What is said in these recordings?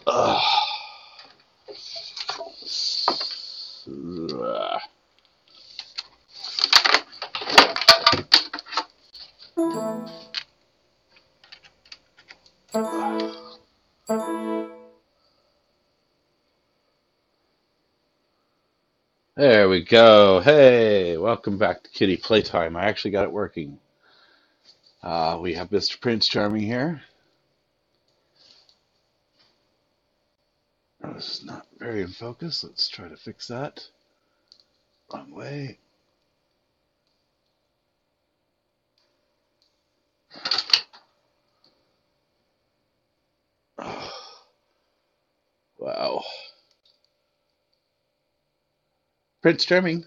Ugh. There we go. Hey, welcome back to Kitty Playtime. I actually got it working. We have Mr. Prince Charming here. Oh, this is not very in focus. Let's try to fix that. Wrong way. Oh, wow. Prince Charming.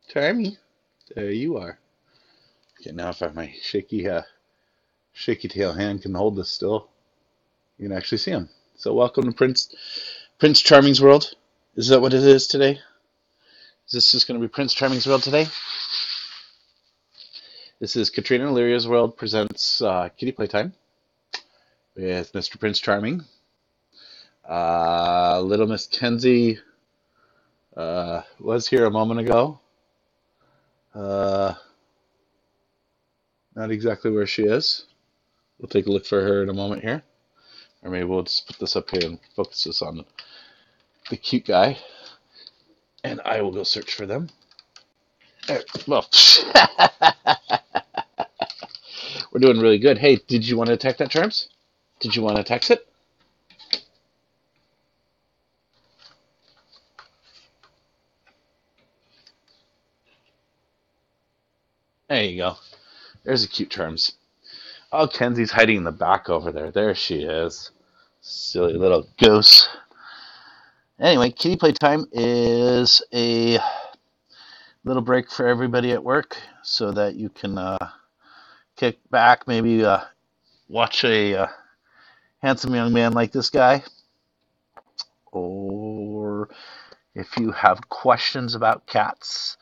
Charming. There you are. Okay, now if my shaky tail hand can hold this still, you can actually see him. So welcome to Prince Charming's world. Is that what it is today? Is this just going to be Prince Charming's world today? This is Katrina and Illyria's world presents Kitty Playtime with Mr. Prince Charming. Little Miss Kenzie was here a moment ago. Uh, Not exactly where she is. We'll take a look for her in a moment here. Or maybe we'll just put this up here and focus this on the cute guy. And I will go search for them. Well, we're doing really good. Hey, did you want to attack that, Charms? Did you want to text it? There you go. There's a cute Charms. Oh, Kenzie's hiding in the back over there. There she is. Silly little goose. Anyway, Kitty Playtime is a little break for everybody at work so that you can kick back, maybe watch a handsome young man like this guy. Or if you have questions about cats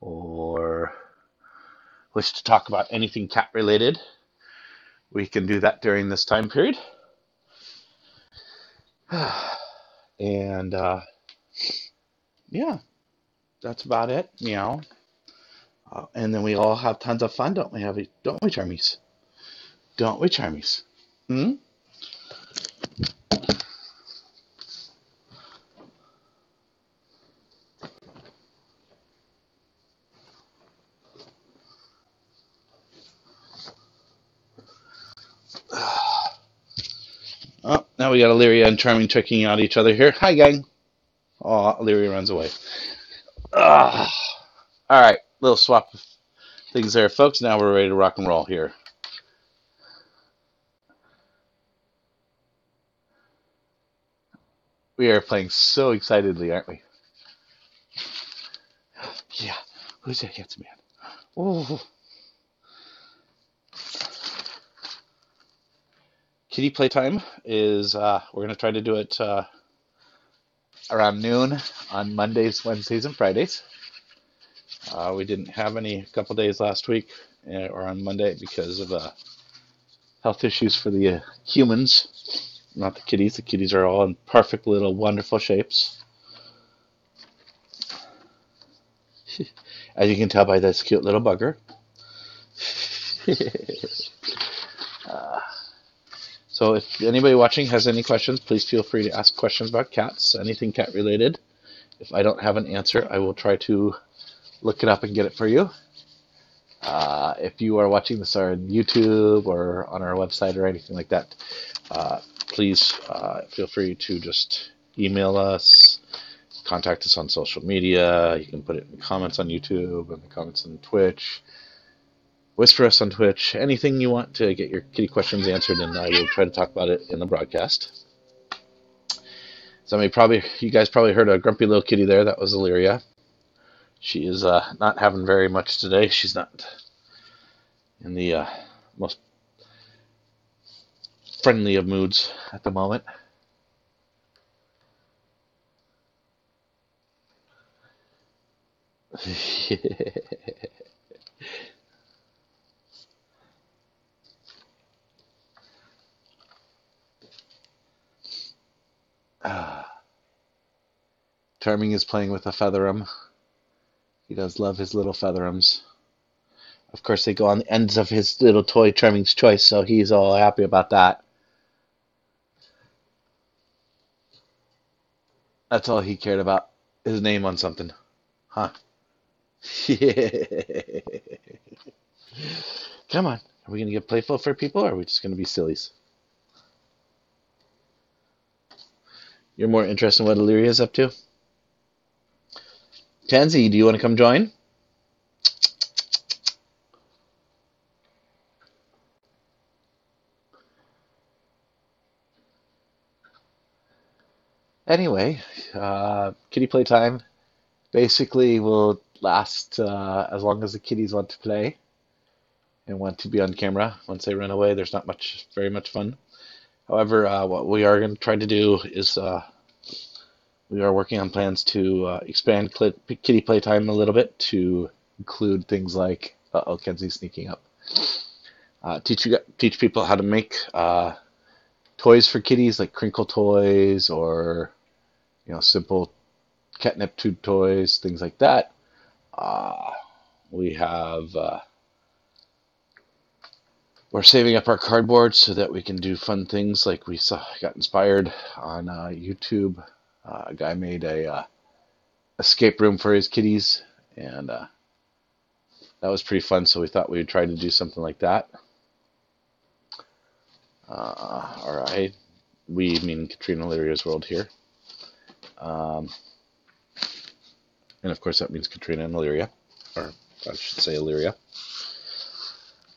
or wish to talk about anything cat related, we can do that during this time period. And yeah, that's about it. Meow. And then we all have tons of fun, don't we? Don't we, Charmies? Don't we, Charmies? Hmm? Oh, now we got Illyria and Charming checking out each other here. Hi, gang. Oh, Illyria runs away. Ugh. All right, little swap of things there, folks. Now we're ready to rock and roll here. We are playing so excitedly, aren't we? Yeah. Who's that handsome man? Oh. Kitty Playtime is, we're going to try to do it around noon on Mondays, Wednesdays, and Fridays. We didn't have any a couple days last week or on Monday because of health issues for the humans, not the kitties. The kitties are all in perfect little wonderful shapes. As you can tell by this cute little bugger. uh, so if anybody watching has any questions, please feel free to ask questions about cats, anything cat related. If I don't have an answer, I will try to look it up and get it for you. If you are watching this on YouTube or on our website or anything like that, please feel free to just email us, contact us on social media. You can put it in the comments on YouTube and the comments on Twitch. Whisper us on Twitch. Anything you want to get your kitty questions answered, and I will try to talk about it in the broadcast. You guys probably heard a grumpy little kitty there. That was Illyria. She is not having very much today. She's not in the most friendly of moods at the moment. Charming is playing with a featherum. He does love his little featherums. Of course, they go on the ends of his little toy, Charming's Choice, so he's all happy about that. That's all he cared about, his name on something. Huh? Come on. Are we going to get playful for people, or are we just going to be sillies? You're more interested in what Illyria is up to? Tansy, do you want to come join? Anyway, kitty playtime basically will last as long as the kitties want to play and want to be on camera. Once they run away, there's not very much fun. However, what we are going to try to do is we are working on plans to expand kitty playtime a little bit to include things like Kenzie's sneaking up. Teach people how to make toys for kitties, like crinkle toys or simple catnip tube toys, things like that. We're saving up our cardboard so that we can do fun things like got inspired on YouTube. A guy made a escape room for his kitties, and that was pretty fun, so we thought we would try to do something like that. All right. We mean Katrina Illyria's world here. And of course that means Katrina and Illyria, or I should say Illyria.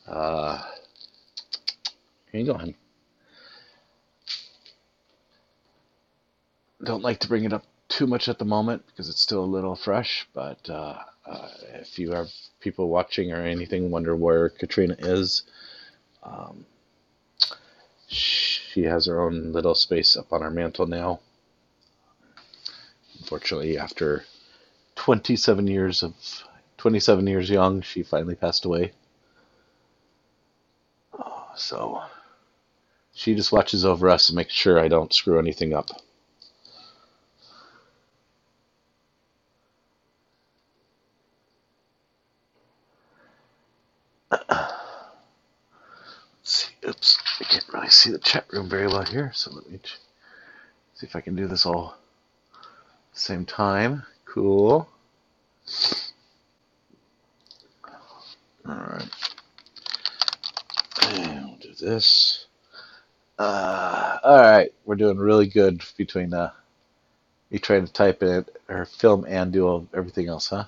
Here you go, honey. Don't like to bring it up too much at the moment because it's still a little fresh, but if you have people watching or anything wonder where Katrina is, she has her own little space up on our mantle now. Unfortunately, after 27 years young, she finally passed away. So she just watches over us and makes sure I don't screw anything up. Let's see. Oops, I can't really see the chat room very well here, so let me see if I can do this all at the same time. Cool. Alright. And we'll do this. Alright, we're doing really good between me trying to type in or film and do everything else, huh?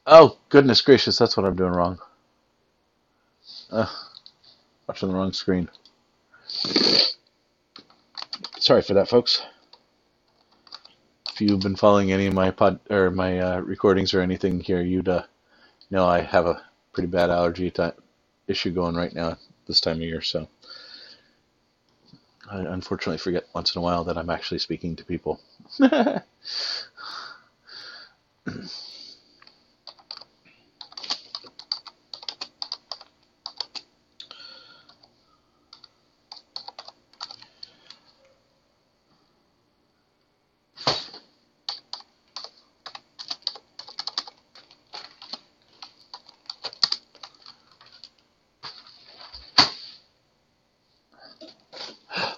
Oh, goodness gracious, that's what I'm doing wrong. Watching the wrong screen. Sorry for that, folks. If you've been following any of my recordings or anything here, you'd know I have a pretty bad allergy issue going right now this time of year, so I unfortunately forget once in a while that I'm actually speaking to people.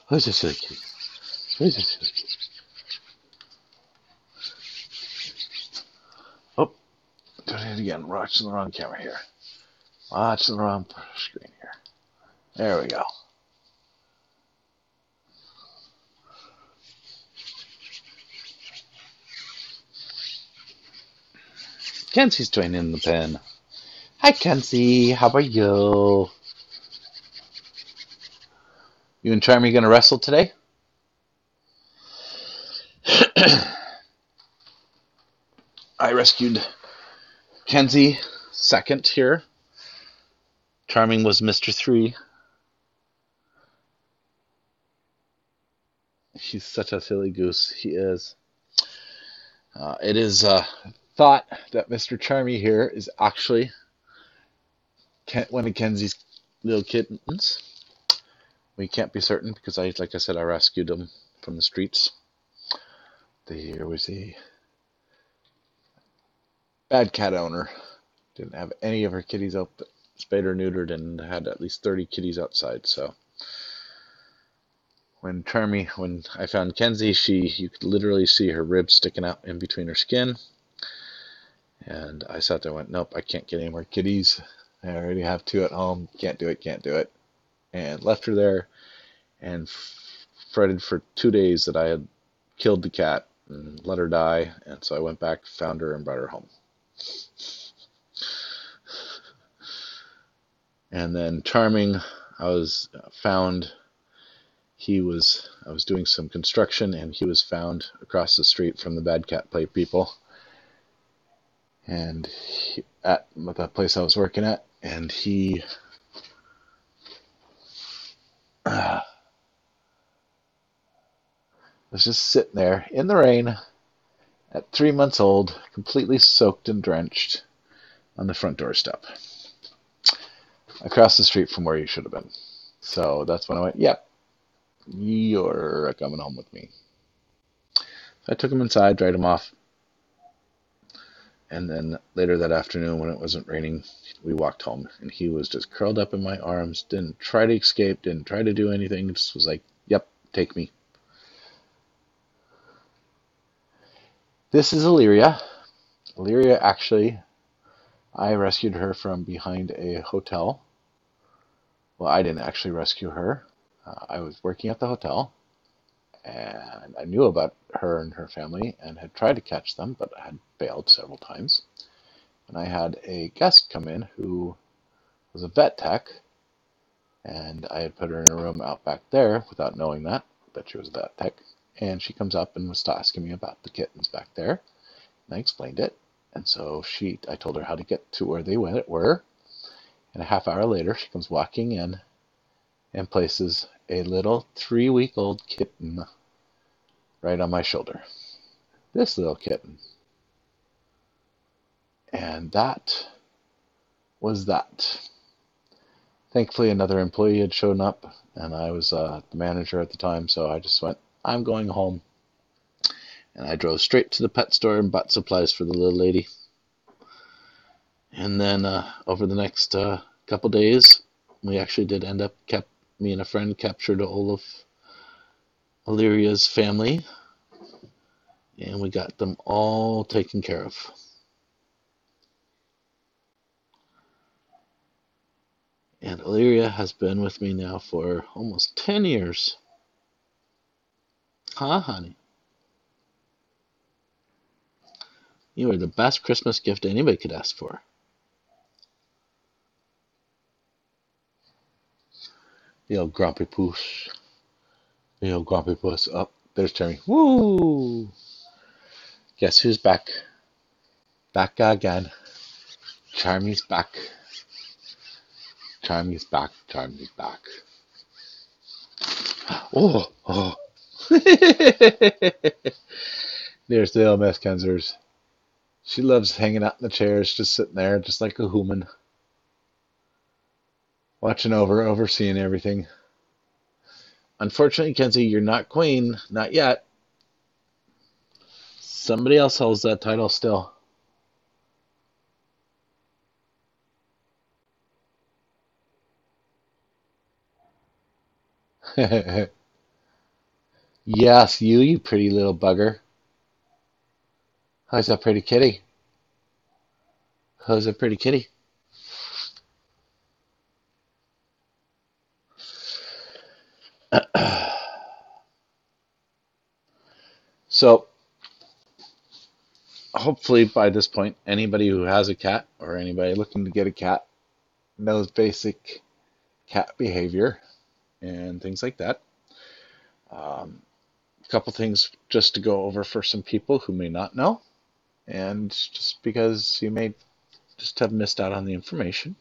Who's this silly kitty? Who's this silly kitty? Oh, doing it again. Watching the wrong camera here. Watching the wrong screen here. There we go. Kenzie's joining the pen. Hi, Kenzie. How are you? You and Charmy going to wrestle today? I rescued Kenzie second here. Charming was Mr. 3. He's such a silly goose. He is. It is thought that Mr. Charmy here is actually one of Kenzie's little kittens. We can't be certain because like I said, I rescued them from the streets. There was a bad cat owner. Didn't have any of her kitties out, spayed or neutered, and had at least 30 kitties outside. So when I found Kenzie, you could literally see her ribs sticking out in between her skin. And I sat there and went, nope, I can't get any more kitties. I already have 2 at home. Can't do it. And left her there and fretted for 2 days that I had killed the cat and let her die. And so I went back, found her, and brought her home. And then Charming, I was doing some construction, and he was found across the street from the bad cat play people, and at the place I was working at, and he was just sitting there in the rain at 3 months old, completely soaked and drenched on the front doorstep across the street from where you should have been. So that's when I went, yep, you're coming home with me. So I took him inside, dried him off, and then later that afternoon when it wasn't raining, we walked home, and he was just curled up in my arms, didn't try to escape, didn't try to do anything, just was like, yep, take me. This is Illyria. Illyria, actually, I rescued her from behind a hotel. Well, I didn't actually rescue her. I was working at the hotel, and I knew about her and her family and had tried to catch them, but had failed several times. And I had a guest come in who was a vet tech, and I had put her in a room out back there without knowing that she was a vet tech. And she comes up and was asking me about the kittens back there, and I explained it. And so I told her how to get to where they were. And a half hour later, she comes walking in and places a little 3-week-old kitten right on my shoulder. This little kitten. And that was that. Thankfully, another employee had shown up, and I was the manager at the time, so I just went, I'm going home. And I drove straight to the pet store and bought supplies for the little lady. And then over the next couple days, we actually did end up, me and a friend captured all of Illyria's family, and we got them all taken care of. And Illyria has been with me now for almost 10 years. Huh, honey? You are the best Christmas gift anybody could ask for. The old grumpy puss. The old grumpy puss. Oh, there's Jeremy. Woo! Guess who's back? Back again. Charmy's back. Charmy's back. Charmy's back. Oh, oh. There's the old Miss Kenzers. She loves hanging out in the chairs, just sitting there, just like a human. Watching overseeing everything. Unfortunately, Kenzie, you're not queen. Not yet. Somebody else holds that title still. Yes, you pretty little bugger. How's that pretty kitty? How's that pretty kitty? So, hopefully by this point, anybody who has a cat or anybody looking to get a cat knows basic cat behavior and things like that. A couple things just to go over for some people who may not know, and just because you may just have missed out on the information.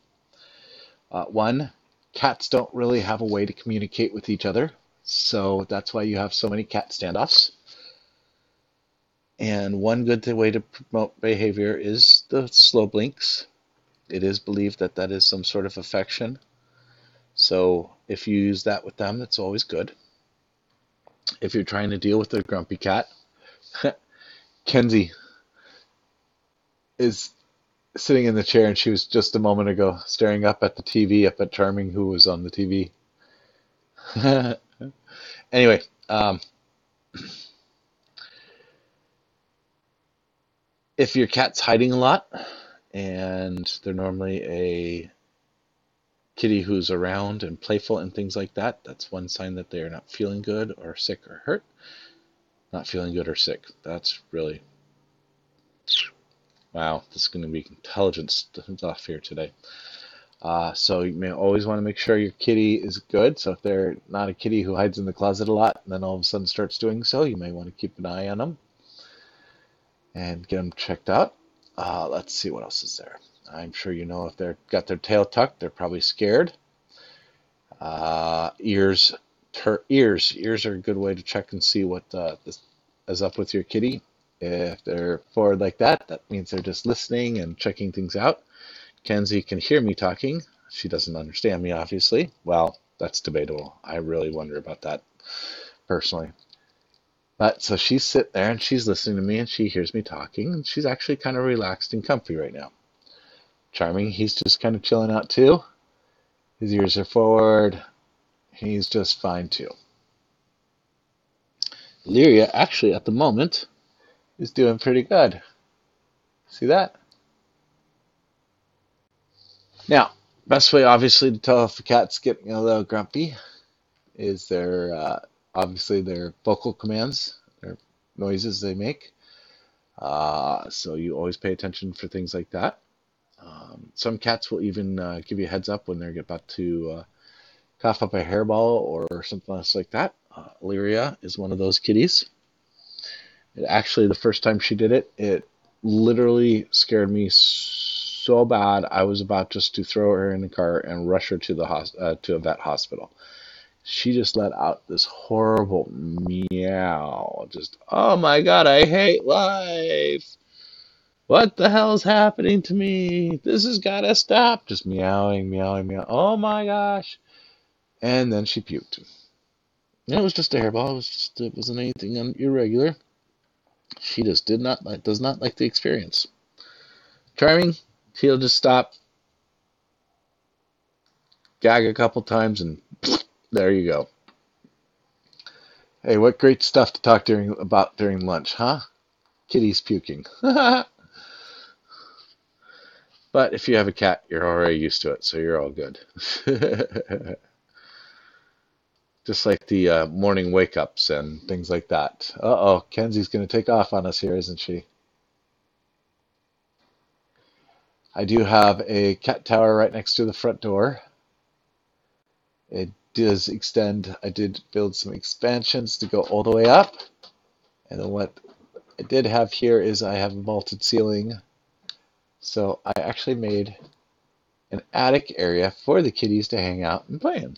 One, cats don't really have a way to communicate with each other, so that's why you have so many cat standoffs. And one good way to promote behavior is the slow blinks. it is believed that that is some sort of affection. So if you use that with them, that's always good. If you're trying to deal with a grumpy cat, Kenzie is sitting in the chair, and she was just a moment ago staring up at the TV, up at Charming, who was on the TV. Anyway, if your cat's hiding a lot, and they're normally a kitty who's around and playful and things like that, that's one sign that they are not feeling good or sick or hurt. Not feeling good or sick. That's really, wow, this is going to be intelligence stuff here today. So you may always want to make sure your kitty is good. So if they're not a kitty who hides in the closet a lot and then all of a sudden starts doing so, you may want to keep an eye on them and get them checked out. Let's see what else is there. I'm sure you know if they've got their tail tucked, they're probably scared. Ears are a good way to check and see what is up with your kitty. If they're forward like that, that means they're just listening and checking things out. Kenzie can hear me talking. She doesn't understand me, obviously. Well, that's debatable. I really wonder about that personally. But so she's sitting there and she's listening to me and she hears me talking, and she's actually kind of relaxed and comfy right now. Charming, he's just kind of chilling out too. His ears are forward. He's just fine too. Illyria, actually, at the moment, is doing pretty good. See that? Now, best way, obviously, to tell if the cat's getting a little grumpy is obviously their vocal commands, their noises they make. So you always pay attention for things like that. Some cats will even give you a heads up when they're about to cough up a hairball or something else like that. Illyria is one of those kitties. Actually, the first time she did it, it literally scared me so bad. I was about just to throw her in the car and rush her to to a vet hospital. She just let out this horrible meow. Just, oh my God, I hate life. What the hell's happening to me? This has got to stop. Just meowing, meowing, meowing. Oh my gosh. And then she puked. And it was just a hairball. It wasn't anything irregular. She just does not like the experience. Charming, he'll just stop, gag a couple times, and there you go. Hey, what great stuff to talk about during lunch, huh? Kitty's puking. But if you have a cat, you're already used to it, so you're all good. Just like the morning wake-ups and things like that. Uh-oh, Kenzie's going to take off on us here, isn't she? I do have a cat tower right next to the front door. It does extend. I did build some expansions to go all the way up. And then what I did have here is I have a vaulted ceiling. So I actually made an attic area for the kitties to hang out and play in.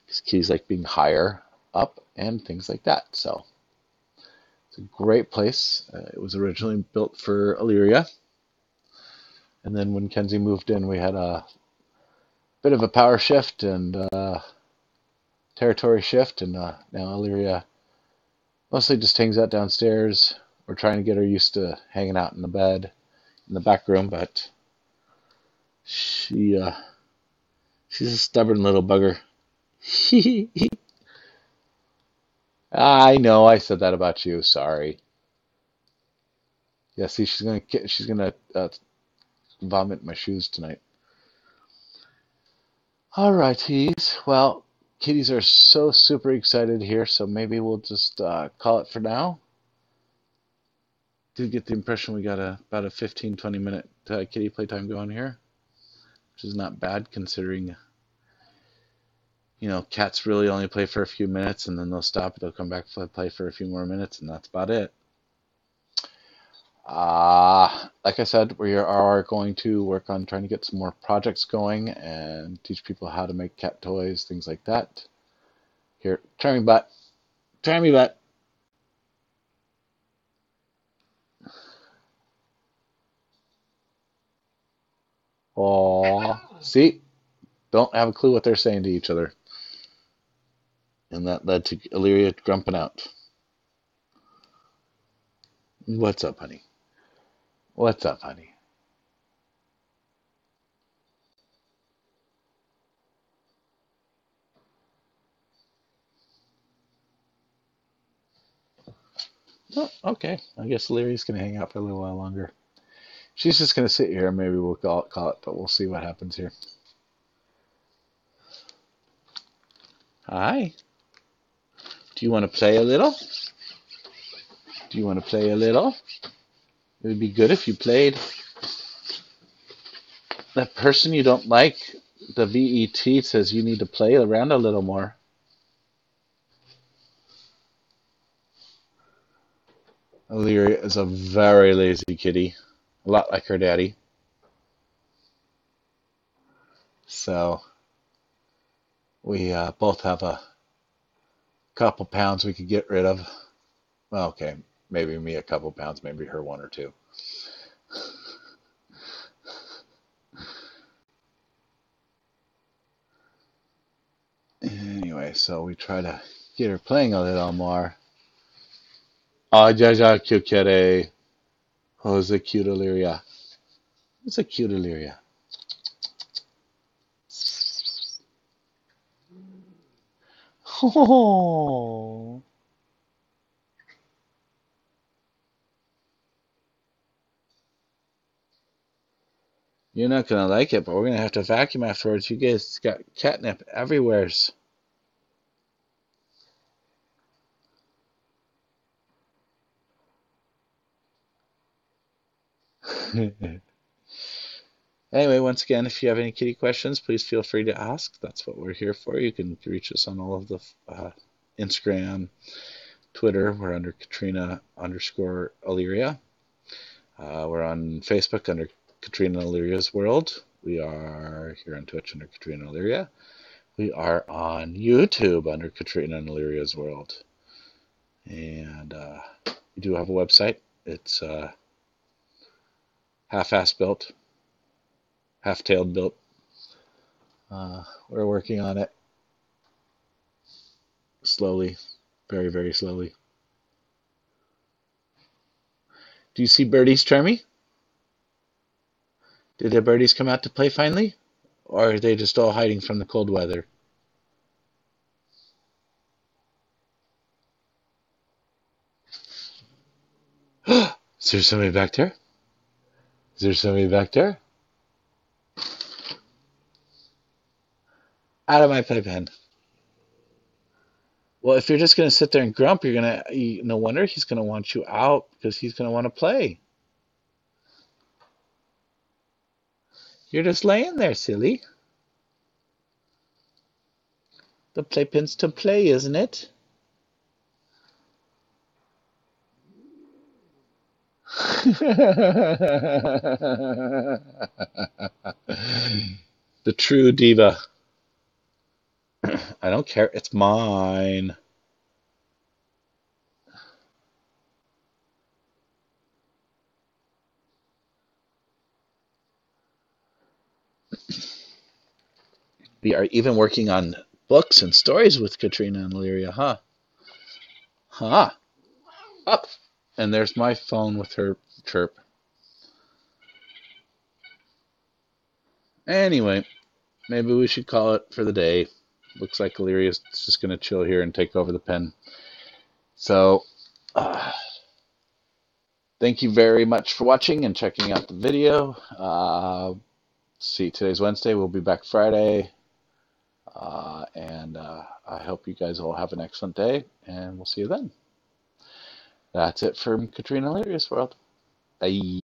Because kitties like being higher up and things like that. So it's a great place. It was originally built for Illyria. And then when Kenzie moved in, we had a bit of a power shift and territory shift. And now Illyria mostly just hangs out downstairs. We're trying to get her used to hanging out in the bed in the back room, but she's a stubborn little bugger. I know I said that about you. Sorry. Yeah, see, she's gonna vomit my shoes tonight. All righties. Well, kitties are so super excited here, so maybe we'll just call it for now. Did get the impression we got about a 15-20 minute kitty playtime going here, which is not bad considering, you know, cats really only play for a few minutes and then they'll stop. They'll come back play for a few more minutes, and that's about it. Like I said, we are going to work on trying to get some more projects going and teach people how to make cat toys, things like that. Here, try me butt. Try me butt. Aw. See? Don't have a clue what they're saying to each other. And that led to Illyria grumping out. What's up, honey? What's up, honey? Oh, okay. I guess Illyria's going to hang out for a little while longer. She's just going to sit here and maybe we'll call it, but we'll see what happens here. Hi. Do you want to play a little? Do you want to play a little? It would be good if you played. That person you don't like, the VET says you need to play around a little more. Illyria is a very lazy kitty, a lot like her daddy. So we both have a couple pounds we could get rid of. Well, okay, maybe me a couple pounds, maybe her one or two. Anyway, so we try to get her playing a little more. Oh, Jaja, cute kitty. Oh, it's a cute Illyria. It's a cute Illyria. Oh. You're not gonna like it, but we're gonna have to vacuum afterwards. You guys got catnip everywhere. Anyway, once again, if you have any kitty questions, please feel free to ask. That's what we're here for. You can reach us on all of the Instagram, Twitter. We're under Katrina_Illyria. We're on Facebook under Katrina Illyria's World. We are here on Twitch under Katrina Illyria. We are on YouTube under Katrina Illyria's World. And we do have a website. It's half-ass built, half-tailed built. We're working on it slowly, very, very slowly. Do you see birdies, Charmy? Did the birdies come out to play finally? Or are they just all hiding from the cold weather? Is there somebody back there? Is there somebody back there? Out of my playpen. Well, if you're just going to sit there and grump, no wonder he's going to want you out because he's going to want to play. You're just laying there, silly. The playpen's to play, isn't it? The true diva. I don't care. It's mine. We are even working on books and stories with Katrina and Illyria, huh? Huh. Up. And there's my phone with her chirp. Anyway, maybe we should call it for the day. Looks like Illyria's just going to chill here and take over the pen. So, thank you very much for watching and checking out the video. See, today's Wednesday. We'll be back Friday. And I hope you guys all have an excellent day, and we'll see you then. That's it from Katrina Illyria's World. Bye.